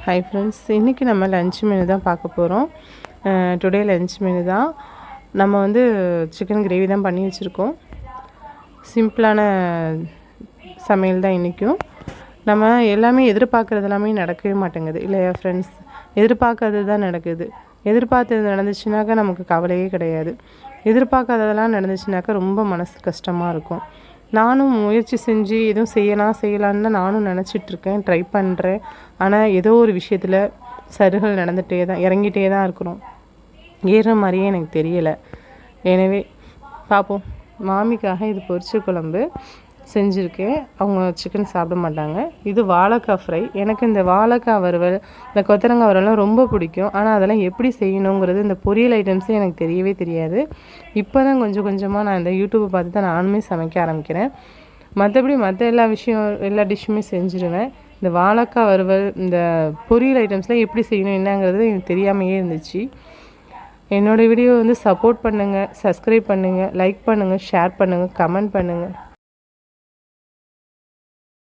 Hi friends, இன்னைக்கு நம்ம lunch menu தான் பார்க்க போகிறோம். டுடே லஞ்ச் மெனு தான். நம்ம வந்து சிக்கன் கிரேவி தான் பண்ணி வச்சுருக்கோம். சிம்பிளான சமையல் தான் இன்றைக்கும். நம்ம எல்லாமே எதிர்பார்க்குறது எல்லாமே நடக்கவே மாட்டேங்குது இல்லையா ஃப்ரெண்ட்ஸ்? எதிர்பார்க்கறது தான் நடக்குது. எதிர்பார்த்தது நடந்துச்சுனாக்கா நமக்கு கவலையே கிடையாது. எதிர்பார்க்காததெல்லாம் நடந்துச்சுனாக்கா ரொம்ப மனசு கஷ்டமாக இருக்கும். நானும் முயற்சி செஞ்சு எதுவும் செய்யலான்னு தான் நானும் நினச்சிட்ருக்கேன், ட்ரை பண்ணுறேன். ஆனால் ஏதோ ஒரு விஷயத்தில் சருகள் இறங்கிட்டே தான் இருக்கிறோம். ஏறுற மாதிரியே எனக்கு தெரியலை. எனவே பார்ப்போம். மாமிக்காக இது பொரிச்ச குழம்பு செஞ்சுருக்கேன். அவங்க சிக்கன் சாப்பிட மாட்டாங்க. இது வாழைக்காய் ஃப்ரை. எனக்கு இந்த வாழைக்காய் வறுவல், இந்த கொத்தரங்காய் வறுவல்லாம் ரொம்ப பிடிக்கும். ஆனால் அதெல்லாம் எப்படி செய்யணுங்கிறது இந்த பொரியல் ஐட்டம்ஸே எனக்கு தெரியவே தெரியாது. இப்போ தான் கொஞ்சம் கொஞ்சமாக நான் இந்த யூடியூப்பை பார்த்து தான் நானுமே சமைக்க ஆரம்பிக்கிறேன். மற்றபடி மற்ற எல்லா டிஷ்ஷுமே செஞ்சுருவேன். இந்த வாழைக்காய் வறுவல், இந்த பொரியல் ஐட்டம்ஸ்லாம் எப்படி செய்யணும் என்னங்கிறது எனக்கு தெரியாமையே இருந்துச்சு. என்னோடய வீடியோ வந்து சப்போர்ட் பண்ணுங்கள், சப்ஸ்கிரைப் பண்ணுங்கள், லைக் பண்ணுங்கள், ஷேர் பண்ணுங்கள், கமெண்ட் பண்ணுங்கள்.